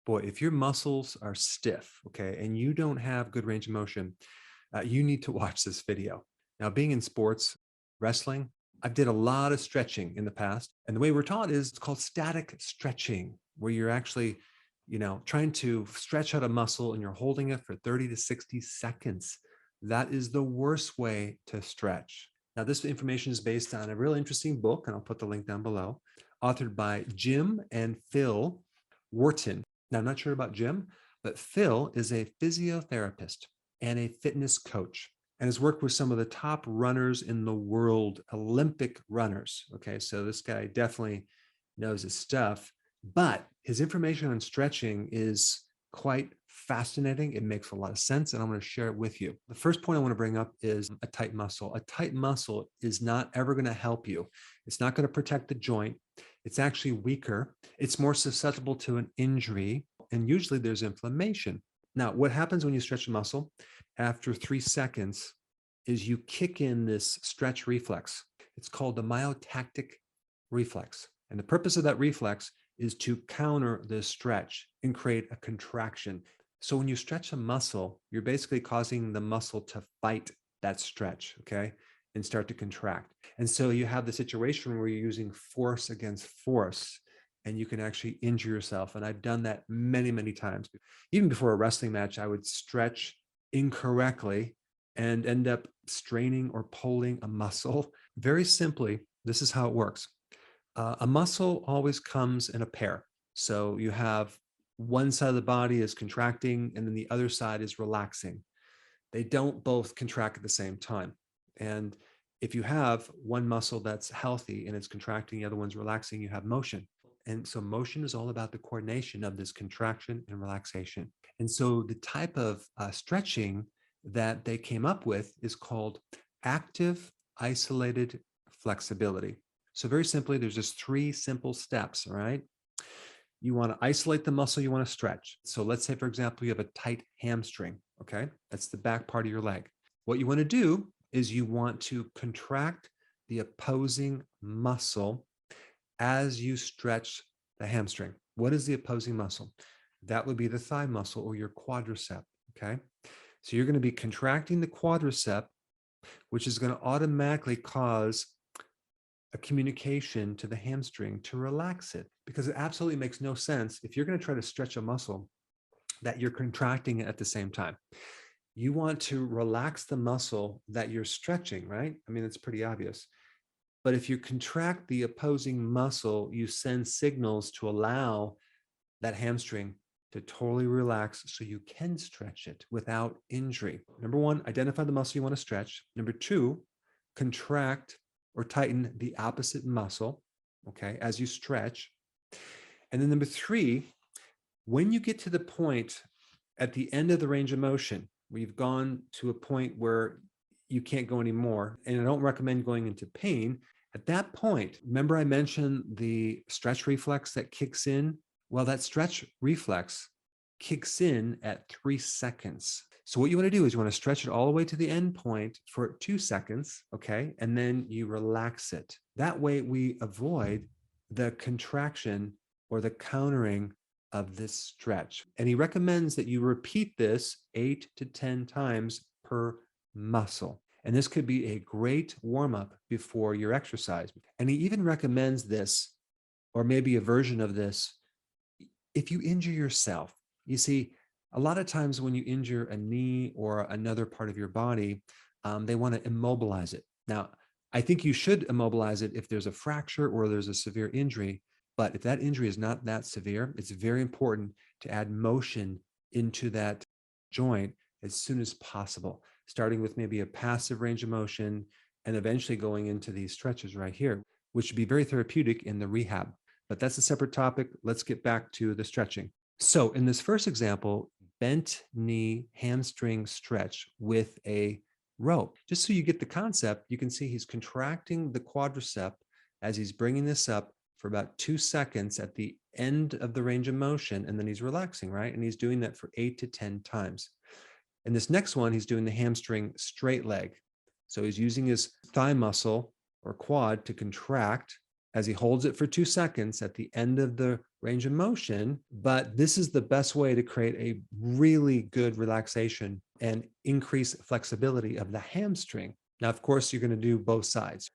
Boy, if your muscles are stiff, okay, and you don't have good range of motion, you need to watch this video. Now, being in sports, wrestling, I've did a lot of stretching in the past. And the way we're taught is it's called static stretching, where you're actually, trying to stretch out a muscle and you're holding it for 30 to 60 seconds. That is the worst way to stretch. Now, this information is based on a real interesting book, and I'll put the link down below, authored by Jim and Phil Wharton. Now, I'm not sure about Jim, but Phil is a physiotherapist and a fitness coach and has worked with some of the top runners in the world, Olympic runners. Okay, so this guy definitely knows his stuff, but his information on stretching is quite fascinating. It makes a lot of sense, and I'm going to share it with you. The first point I want to bring up is a tight muscle. A tight muscle is not ever going to help you. It's not going to protect the joint. It's actually weaker. It's more susceptible to an injury, and usually there's inflammation. Now, what happens when you stretch a muscle after 3 seconds is you kick in this stretch reflex. It's called the myotactic reflex. And the purpose of that reflex is to counter the stretch and create a contraction. So when you stretch a muscle, you're basically causing the muscle to fight that stretch, okay, and start to contract. And so you have the situation where you're using force against force, and you can actually injure yourself. And I've done that many, many times. Even before a wrestling match, I would stretch incorrectly and end up straining or pulling a muscle. Very simply, this is how it works. A muscle always comes in a pair. So you have one side of the body is contracting and then the other side is relaxing. They don't both contract at the same time. And if you have one muscle that's healthy and it's contracting, the other one's relaxing, you have motion. And so motion is all about the coordination of this contraction and relaxation. And so the type of stretching that they came up with is called active isolated flexibility. So very simply, there's just 3 simple steps, all right? You want to isolate the muscle you want to stretch. So let's say, for example, you have a tight hamstring, okay? That's the back part of your leg. What you want to do is you want to contract the opposing muscle as you stretch the hamstring. What is the opposing muscle? That would be the thigh muscle or your quadricep, okay? So you're going to be contracting the quadricep, which is going to automatically cause a communication to the hamstring to relax it, because it absolutely makes no sense if you're going to try to stretch a muscle that you're contracting it at the same time. You want to relax the muscle that you're stretching, right? I mean, it's pretty obvious. But if you contract the opposing muscle, you send signals to allow that hamstring to totally relax so you can stretch it without injury. Number 1, identify the muscle you want to stretch. Number 2, contract or tighten the opposite muscle, okay, as you stretch. And then number 3, when you get to the point at the end of the range of motion, where you've gone to a point where you can't go anymore, and I don't recommend going into pain, at that point, remember I mentioned the stretch reflex that kicks in? Well, that stretch reflex kicks in at 3 seconds. So what you want to do is you want to stretch it all the way to the end point for 2 seconds, okay? And then you relax it. That way we avoid the contraction or the countering of this stretch. And he recommends that you repeat this 8 to 10 times per muscle. And this could be a great warm-up before your exercise. And he even recommends this, or maybe a version of this, if you injure yourself. You see, a lot of times when you injure a knee or another part of your body, they want to immobilize it. Now, I think you should immobilize it if there's a fracture or there's a severe injury. But if that injury is not that severe, it's very important to add motion into that joint as soon as possible, starting with maybe a passive range of motion and eventually going into these stretches right here, which would be very therapeutic in the rehab. But that's a separate topic. Let's get back to the stretching. So in this first example, bent knee hamstring stretch with a rope. Just so you get the concept, you can see he's contracting the quadricep as he's bringing this up for about 2 seconds at the end of the range of motion, and then he's relaxing, right? And he's doing that for 8 to 10 times. And this next one, he's doing the hamstring straight leg. So he's using his thigh muscle or quad to contract, as he holds it for 2 seconds at the end of the range of motion. But this is the best way to create a really good relaxation and increase flexibility of the hamstring. Now, of course, you're going to do both sides.